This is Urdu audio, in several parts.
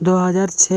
2006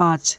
5,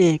1,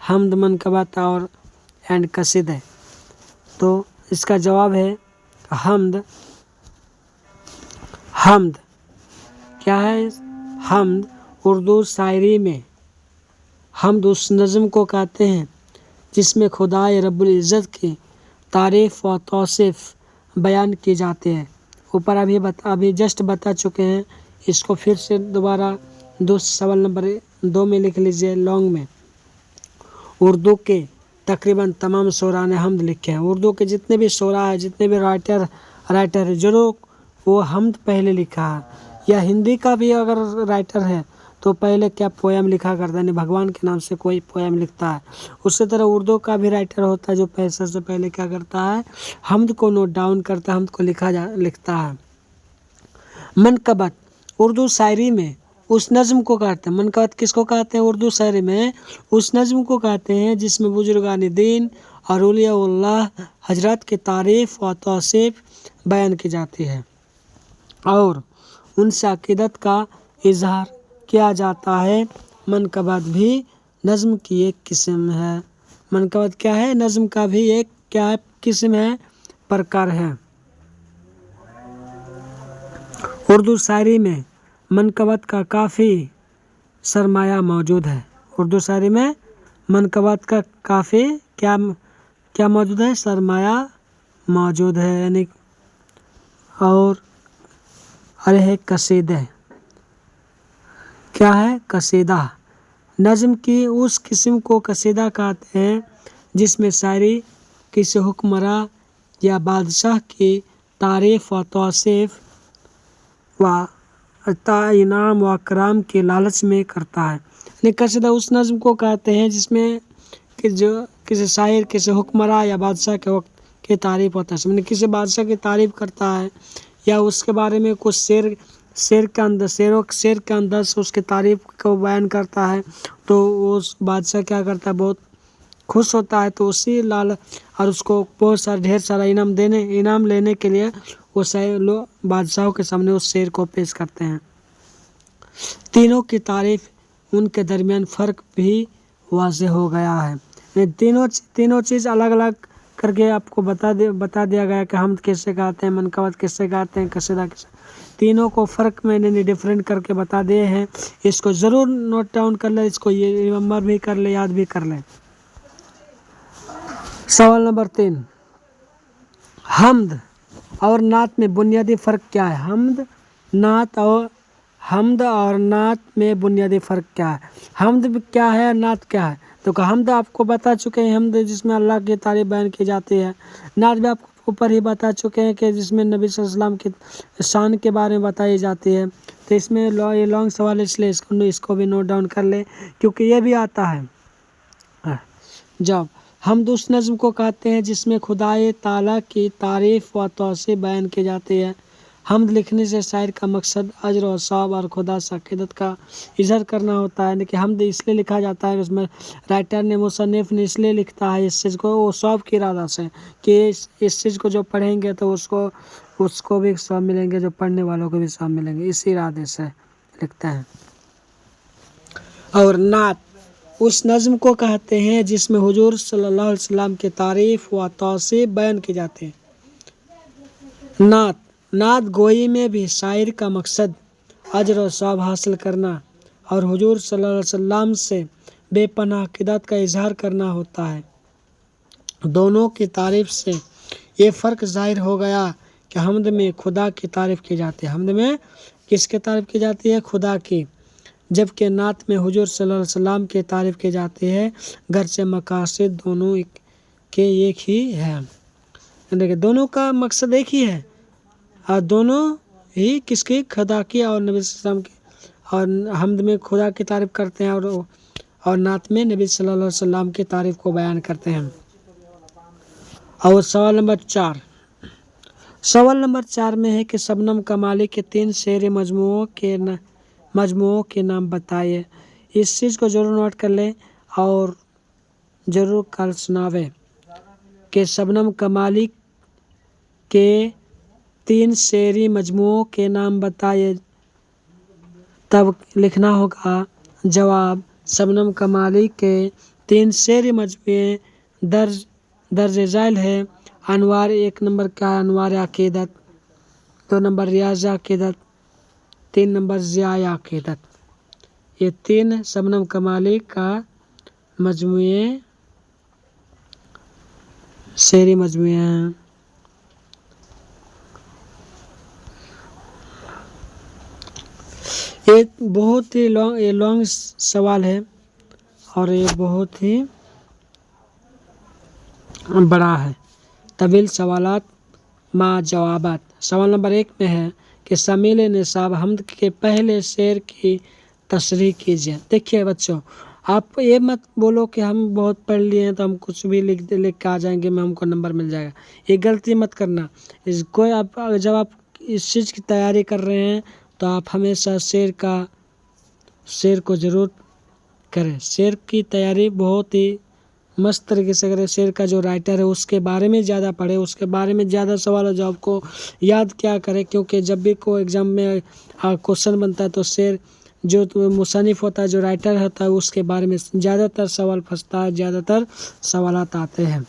حمد منقبت اور اینڈ قصید ہے؟ تو اس کا جواب ہے حمد۔ حمد کیا ہے؟ حمد اردو شاعری میں حمد اس نظم کو کہتے ہیں جس میں خدائے رب العزت کی تعریف و توصیف بیان کی جاتی ہے۔ اوپر ابھی جسٹ بتا چکے ہیں، اس کو پھر سے دوبارہ سوال نمبر 2 میں لکھ لیجئے لانگ میں۔ اردو کے تقریباً تمام شعراء نے حمد لکھے ہیں۔ اردو کے جتنے بھی شعراء ہیں، جتنے بھی رائٹر ہیں، ضرور وہ حمد پہلے لکھا ہے۔ یا ہندی کا بھی اگر رائٹر ہے تو پہلے کیا پویم لکھا کرتا ہے، یعنی بھگوان کے نام سے کوئی پویم لکھتا ہے۔ اسی طرح اردو کا بھی رائٹر ہوتا ہے جو سب سے پہلے کیا کرتا ہے، حمد کو نوٹ ڈاؤن کرتا ہے، حمد کو لکھتا ہے۔ منقبت اردو شاعری میں اس نظم کو کہتے ہیں، منقبت کس کو کہتے ہیں اردو شاعری میں؟ اس نظم کو کہتے ہیں جس میں بزرگان دین اور اولیاء اللہ حضرات کی تعریف و توصیف بیان کی جاتی ہے اور ان سے عقیدت کا اظہار کیا جاتا ہے۔ منقبت بھی نظم کی ایک قسم ہے۔ منقبت کیا ہے؟ نظم کا بھی ایک کیا قسم ہے، پرکار ہے۔ اردو شاعری میں منقبت کا کافی سرمایہ موجود ہے۔ اردو شاعری میں منقبت کا کافی کیا موجود ہے؟ سرمایہ موجود ہے، یعنی اور ہے قصیدے۔ کیا ہے؟ قصیدہ۔ نظم کی اس قسم کو قصیدہ کہتے ہیں جس میں شاعری کسی حکمراں یا بادشاہ کی تعریف و توصیف و انعام و اکرام کے لالچ میں کرتا ہے۔ یعنی قصیدہ اس نظم کو کہتے ہیں جس میں جو کسی شاعر کسی حکمراں یا بادشاہ کے وقت کی تعریف ہوتا ہے، یعنی کسی بادشاہ کی تعریف کرتا ہے یا اس کے بارے میں کچھ شعر کے اندر سے اس کی تعریف کو بیان کرتا ہے، تو اس بادشاہ کیا کرتا ہے، بہت خوش ہوتا ہے، تو اسی اور اس کو بہت سارا ڈھیر سارا انعام لینے کے لیے وہ لوگ بادشاہوں کے سامنے اس شعر کو پیش کرتے ہیں۔ تینوں کی تعریف، ان کے درمیان فرق بھی واضح ہو گیا ہے۔ تینوں چیز الگ الگ کر کے آپ کو بتا دیا گیا کہ حمد کیسے کہتے ہیں، منقبت کیسے کہتے ہیں، قصیدہ کیسے، تینوں کو فرق میں نے ڈیفرنٹ کر کے بتا دیے ہیں۔ اس کو ضرور نوٹ ڈاؤن کر لیں، اس کو یہ ریممبر بھی کر لیں، یاد بھی کر لیں۔ سوال نمبر 3، حمد اور نعت میں بنیادی فرق کیا ہے؟ حمد اور نعت میں بنیادی فرق کیا ہے؟ حمد کیا ہے، نعت کیا ہے؟ تو حمد آپ کو بتا چکے ہیں، حمد جس میں اللہ کی تعریف بیان کی جاتی ہے۔ نعت بھی آپ کو اوپر ہی بتا چکے ہیں کہ جس میں نبی صلی اللہ علیہ وسلم کی شان کے بارے میں بتائی جاتی ہے۔ تو اس میں یہ لانگ سوال اس لیے اس کو بھی نوٹ ڈاؤن کر لیں کیونکہ یہ بھی آتا ہے۔ جب حمد اس نظم کو کہتے ہیں جس میں خدائے تعالیٰ کی تعریف و توصیف بیان کی جاتی ہے۔ حمد لکھنے سے شاعر کا مقصد اجر و ثواب اور خدا سے عقیدت کا اظہار کرنا ہوتا ہے۔ کہ حمد اس لیے لکھا جاتا ہے، اس میں رائٹر نے مصنف نے اس لیے لکھتا ہے اس چیز کو وہ ثواب کی ارادہ سے کہ اس چیز کو جو پڑھیں گے تو اس کو بھی ثواب ملیں گے، جو پڑھنے والوں کو بھی ثواب ملیں گے، اسی ارادے سے لکھتے ہیں۔ اور نعت اس نظم کو کہتے ہیں جس میں حضور صلی اللہ علیہ وسلم کی تعریف و توصیف بیان کی جاتی ہے۔ نعت گوئی میں بھی شاعر کا مقصد اجر و ثواب حاصل کرنا اور حضور صلی اللہ علیہ وسلم سے بے پناہ عقیدت کا اظہار کرنا ہوتا ہے۔ دونوں کی تعریف سے یہ فرق ظاہر ہو گیا کہ حمد میں خدا کی تعریف کی جاتی ہے۔ حمد میں کس کی تعریف کی جاتی ہے؟ خدا کی، جبکہ نعت میں حضور صلی اللہ علیہ وسلم کی تعریف کی جاتی ہے، گرچہ مقاصد دونوں کے ایک ہی ہے۔ دیکھیں دونوں کا مقصد ایک ہی ہے اور دونوں ہی کس کی؟ خدا کی اور نبی صلی اللہ علیہ وسلم کی۔ اور حمد میں خدا کی تعریف کرتے ہیں اور نعت میں نبی صلی اللہ علیہ وسلم کی تعریف کو بیان کرتے ہیں۔ اور سوال نمبر 4 میں ہے کہ شبنم کمالی کے 3 شعری مجموعوں کے نام بتائیے۔ اس چیز کو ضرور نوٹ کر لیں اور ضرور کل سناویں کہ شبنم کمالی کے 3 شعری مجموعوں کے نام بتائیے۔ تب لکھنا ہوگا جواب، شبنم کمالی کے 3 شعری مجموعے درج ذیل ہے۔ انوار 1 نمبر کا انوار عقیدت، 2 نمبر ریاض عقیدت، 3 نمبر ضیاء عقیدت۔ یہ 3 شبنم کمالی کا مجموعے شعری مجموعے ہیں۔ یہ بہت ہی لانگ سوال ہے اور یہ بہت ہی بڑا ہے۔ طویل سوالات مع جوابات۔ سوال نمبر 1 میں ہے کہ شامل نصاب حمد کے پہلے شعر کی تشریح کیجیے۔ دیکھیے بچوں، آپ یہ مت بولو کہ ہم بہت پڑھ لیے ہیں تو ہم کچھ بھی لکھ کے آ جائیں گے، ہم کو نمبر مل جائے گا۔ یہ غلطی مت کرنا۔ جب آپ اس چیز کی تیاری کر رہے ہیں تو آپ ہمیشہ شعر کو ضرور کریں۔ شعر کی تیاری بہت ہی مست طریقے سے کریں۔ شعر کا جو رائٹر ہے اس کے بارے میں زیادہ پڑھیں، اس کے بارے میں زیادہ سوال و جواب کو یاد کیا کریں، کیونکہ جب بھی کوئی ایگزام میں کوشچن بنتا ہے تو شعر جو مصنف ہوتا ہے، جو رائٹر ہوتا ہے، اس کے بارے میں زیادہ تر سوال پھنستا ہے، زیادہ تر سوالات آتے ہیں۔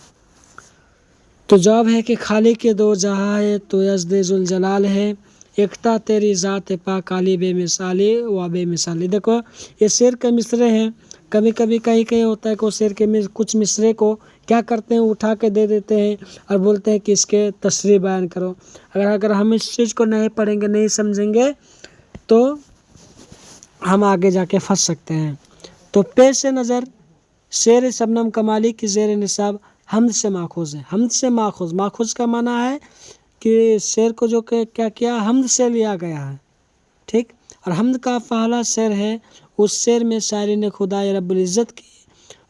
تو جواب ہے کہ خالق کے 2 جہاں ہے تو یزد ذوالجلال ہے، یکتا تیری ذات پاک علی بے مثالی و بے مثالی۔ دیکھو یہ شعر کے مصرے ہیں۔ کبھی کہیں ہوتا ہے کہ شعر کے کچھ مصرے کو کیا کرتے ہیں، اٹھا کے دے دیتے ہیں اور بولتے ہیں کہ اس کے تشریح بیان کرو۔ اگر ہم اس چیز کو نہیں پڑھیں گے، نہیں سمجھیں گے تو ہم آگے جا کے پھنس سکتے ہیں۔ تو پیش نظر شعر شبنم کمالی کی زیر نصاب حمد سے ماخوذ ہے۔ حمد سے ماخوذ کا معنی ہے کہ شعر کو جو کہ کیا حمد سے لیا گیا ہے، ٹھیک۔ اور حمد کا پہلا شعر ہے، اس شعر میں شاعرین خدا رب العزت کی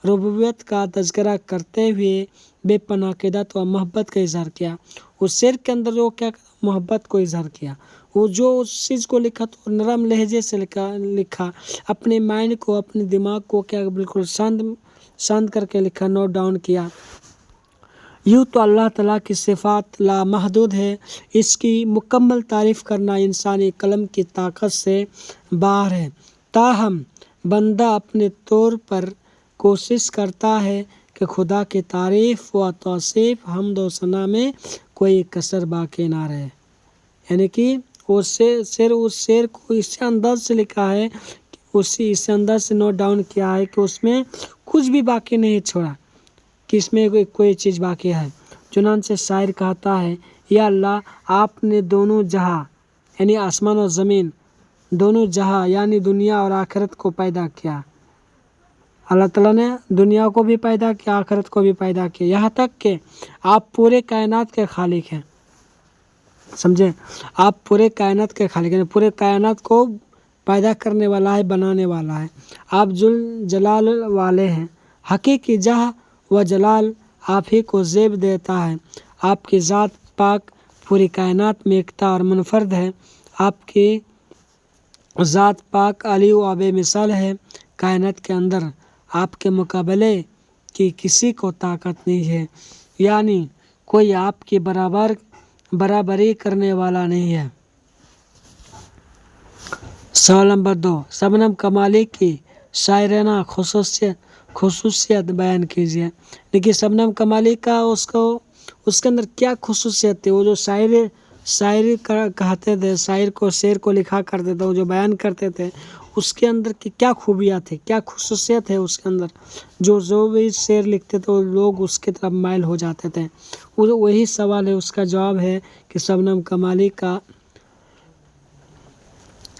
ربوبیت کا تذکرہ کرتے ہوئے بے پناہ عقیدت و محبت کا اظہار کیا۔ اس شعر کے اندر جو کیا محبت کو اظہار کیا، وہ جو اس چیز کو لکھا تو نرم لہجے سے لکھا، اپنے مائنڈ کو، اپنے دماغ کو کیا بالکل شانت کر کے لکھا، نوٹ ڈاؤن کیا۔ یوں تو اللہ تعالیٰ کی صفات لامحدود ہے، اس کی مکمل تعریف کرنا انسانی قلم کی طاقت سے باہر ہے، تاہم بندہ اپنے طور پر کوشش کرتا ہے کہ خدا کی تعریف و توصیف، حمد و ثنا میں کوئی کسر باقی نہ رہے۔ یعنی کہ اس شعر کو اس انداز سے لکھا ہے، اس انداز سے نوٹ ڈاؤن کیا ہے کہ اس میں کچھ بھی باقی نہیں چھوڑا کہ اس میں کوئی چیز باقی ہے۔ چنانچہ شاعر کہتا ہے، یا اللہ آپ نے دونوں جہاں یعنی آسمان اور زمین، دونوں جہاں یعنی دنیا اور آخرت کو پیدا کیا۔ اللہ تعالیٰ نے دنیا کو بھی پیدا کیا، آخرت کو بھی پیدا کیا، یہاں تک کہ آپ پورے کائنات کے خالق ہیں۔ سمجھے؟ آپ پورے کائنات کے خالق ہیں، پورے کائنات کو پیدا کرنے والا ہے، بنانے والا ہے۔ آپ ذوالجلال والے ہیں، حقیقی جاہ و جلال آپ ہی کو زیب دیتا ہے۔ آپ کی ذات پاک پوری کائنات میں یکتا اور منفرد ہے۔ آپ کی ذات پاک علی و بے مثال ہے، کائنات کے اندر آپ کے مقابلے کی کسی کو طاقت نہیں ہے، یعنی کوئی آپ کی برابری کرنے والا نہیں ہے۔ سوال نمبر 2، شبنم کمالی کی شاعرانہ خصوصیت بیان کیجیے۔ دیکھیے شبنم کمالی کا اس کے اندر کیا خصوصیت تھی، وہ جو شاعری کہتے تھے، شعر کو لکھا کرتے تھے، وہ جو بیان کرتے تھے، اس کے اندر کی کیا خوبیاں تھیں، کیا خصوصیت ہے اس کے اندر، جو بھی شعر لکھتے تھے وہ لوگ اس کی طرف مائل ہو جاتے تھے۔ وہی سوال ہے، اس کا جواب ہے کہ شبنم کمالی کا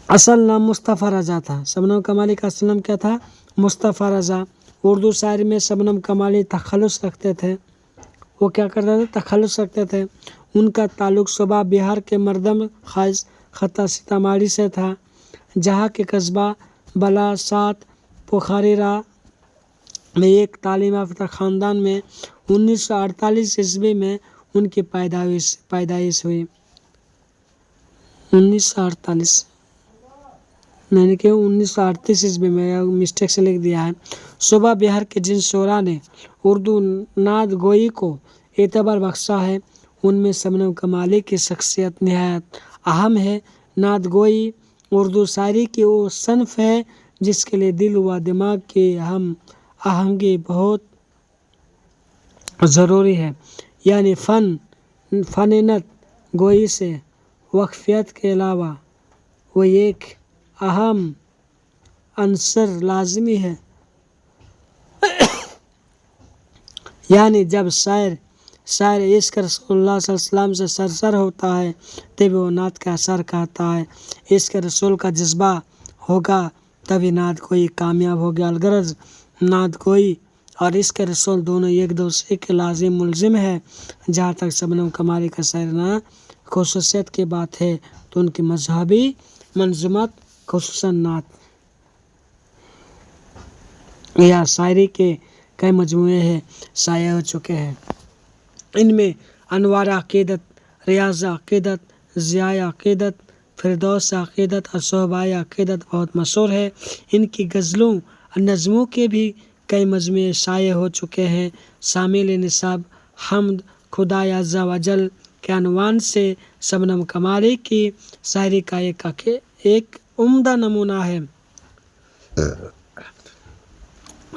اصل نام مصطفیٰ رضا تھا۔ شبنم کمالی کا اصل نام کیا تھا؟ مصطفیٰ رضا۔ اردو شاعری میں شبنم کمالی تخلص رکھتے تھے، وہ کیا کرتے تھے؟ تخلص رکھتے تھے۔ ان کا تعلق صوبہ بہار کے مردم خاص خطہ سیتامڑھی سے تھا، جہاں کے قصبہ بلاسات پوکھریرا میں ایک تعلیم یافتہ خاندان میں 1948 عیسوی میں ان کی پیدائش ہوئی۔ 1938 عیسوی میں مسٹیک سے لکھ دیا ہے۔ صوبہ بہار کے جن شعراء نے اردو نعت گوئی کو اعتبار بخشا ہے، ان میں شبنم کمالی کی شخصیت نہایت اہم ہے۔ نعت گوئی اردو شاعری کی وہ صنف ہے جس کے لیے دل و دماغ کی ہم آہنگی بہت ضروری ہے، یعنی فنانت گوئی سے واقفیت کے علاوہ وہ ایک اہم عنصر لازمی ہے۔ یعنی جب شاعر عشق رسول اللہ صلی اللہ علیہ وسلم سے سرشار ہوتا ہے تب وہ نعت کا اثر کہتا ہے۔ عشق رسول کا جذبہ ہوگا تبھی نعت گوئی کامیاب ہوگی۔ الغرض نعت گوئی اور عشق رسول دونوں ایک دوسرے کے لازم ملزم ہے۔ جہاں تک شبنم کمالی کا شاعرانہ خصوصیت کی بات ہے تو ان کی مذہبی منظومات خصوصاً نعت یا شاعری کے کئی مجموعے ہیں شائع ہو چکے ہیں۔ ان میں انوار عقیدت، ریاض عقیدت، ضیاء عقیدت، فردوس عقیدت اور صحبۂ عقیدت بہت مشہور ہے۔ ان کی غزلوں اور نظموں کے بھی کئی مجموعے شائع ہو چکے ہیں۔ شامل نصاب حمد خدائے عز و جل کے عنوان سے شبنم کمالی کی شاعری کا ایک عمدہ نمونہ ہے۔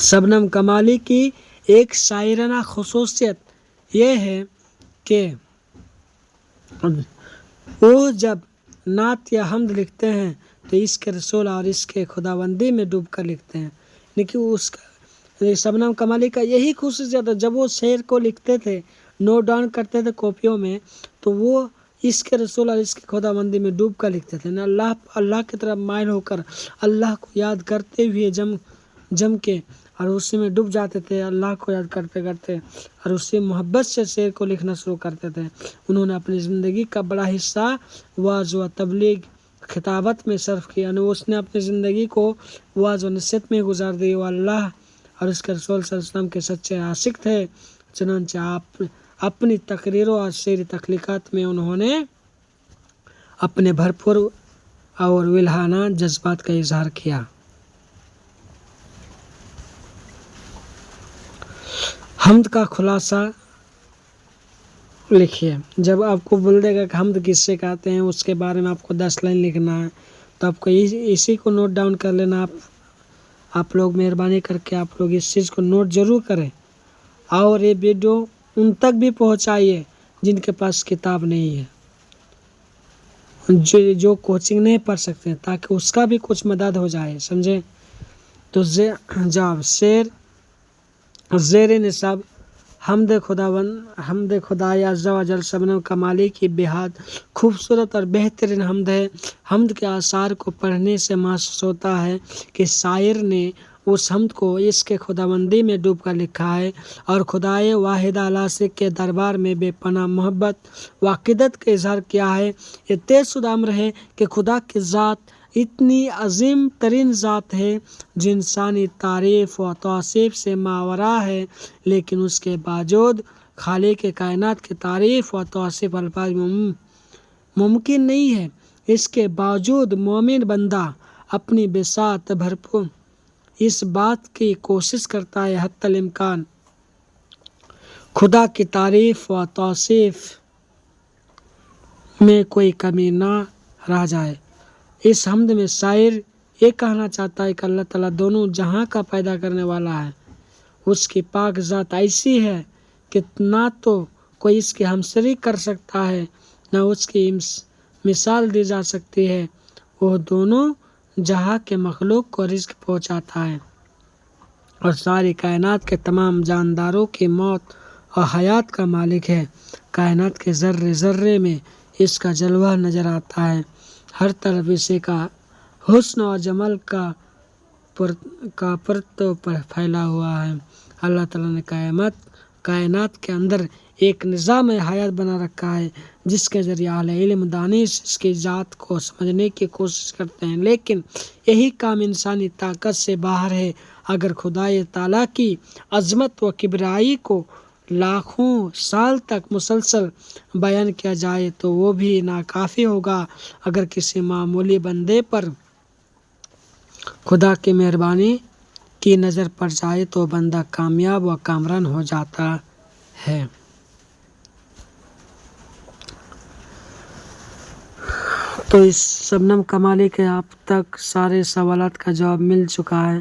شبنم کمالی کی ایک شاعرانہ خصوصیت یہ ہے کہ وہ جب نعت یا حمد لکھتے ہیں تو عشق رسول اور عشق خداوندی میں ڈوب کر لکھتے ہیں۔ لیکن شبنم کمالی کا یہی خصوصیت ہے، جب وہ شعر کو لکھتے تھے، نوٹ ڈاؤن کرتے تھے کاپیوں میں، تو وہ عشق رسول اور عشق خداوندی میں ڈوب کر لکھتے تھے، اللہ کی طرف مائل ہو کر اللہ کو یاد کرتے ہوئے جم کے اور اسی میں ڈوب جاتے تھے، اللہ کو یاد کرتے کرتے اور اسی محبت سے شعر کو لکھنا شروع کرتے تھے۔ انہوں نے اپنی زندگی کا بڑا حصہ وعظ و تبلیغ خطابت میں صرف کیا، اس نے اپنی زندگی کو وعظ و نصیحت میں گزار دی۔ وہ اللہ اور اس کے رسول صلی اللہ علیہ وسلم کے سچے عاشق تھے، چنانچہ اپنی تقریروں اور شعری تخلیقات میں انہوں نے اپنے بھرپور اور ولہانہ جذبات کا اظہار کیا۔ حمد کا خلاصہ لکھیے۔ جب آپ کو بول دے گا کہ حمد کس سے کہتے ہیں، اس کے بارے میں آپ کو 10 لائن لکھنا ہے، تو آپ کو اسی کو نوٹ ڈاؤن کر لینا۔ آپ لوگ مہربانی کر کے آپ لوگ اس چیز کو نوٹ ضرور کریں اور یہ ویڈیو ان تک بھی پہنچائیے جن کے پاس کتاب نہیں ہے، جو کوچنگ نہیں پڑھ سکتے ہیں، تاکہ اس کا بھی کچھ مدد ہو جائے، سمجھے؟ تو جب زیر نصاب حمد خدائے عز و جل شبنم کمالی کی بےحد خوبصورت اور بہترین حمد ہے۔ حمد کے آثار کو پڑھنے سے محسوس ہوتا ہے کہ شاعر نے اس حمد کو عشق خداوندی میں ڈوب کر لکھا ہے اور خدائے واحد اعلیٰ کے دربار میں بے پناہ محبت و عقیدت کا اظہار کیا ہے۔ یہ طے شدہ امر ہے کہ خدا کی ذات اتنی عظیم ترین ذات ہے جو انسانی تعریف و توصیف سے ماوراء ہے، لیکن اس کے باوجود خالق کائنات کی تعریف و توصیف الفاظ میں ممکن نہیں ہے۔ اس کے باوجود مومن بندہ اپنی بساط بھرپور اس بات کی کوشش کرتا ہے حتی الامکان خدا کی تعریف و توصیف میں کوئی کمی نہ رہ جائے۔ اس حمد میں شاعر یہ کہنا چاہتا ہے کہ اللہ تعالیٰ دونوں جہاں کا پیدا کرنے والا ہے۔ اس کی پاک ذات ایسی ہے کہ نہ تو کوئی اس کی ہمسری کر سکتا ہے، نہ اس کی مثال دی جا سکتی ہے۔ وہ دونوں جہاں کے مخلوق کو رزق پہنچاتا ہے اور ساری کائنات کے تمام جانداروں کی موت اور حیات کا مالک ہے۔ کائنات کے ذرے ذرے میں اس کا جلوہ نظر آتا ہے، ہر طرف اسی کا حسن و جمال کا پرتو پھیلا ہوا ہے۔ اللہ تعالیٰ نے کائنات کے اندر ایک نظام حیات بنا رکھا ہے جس کے ذریعے اہل علم دانش اس کی ذات کو سمجھنے کی کوشش کرتے ہیں، لیکن یہی کام انسانی طاقت سے باہر ہے۔ اگر خدائے تعالیٰ کی عظمت و کبریائی کو لاکھوں سال تک مسلسل بیان کیا جائے تو وہ بھی ناکافی ہوگا۔ اگر کسی معمولی بندے پر خدا کی مہربانی کی نظر پڑ جائے تو بندہ کامیاب و کامران ہو جاتا ہے۔ تو اس شبنم کمالی کے اب تک سارے سوالات کا جواب مل چکا ہے۔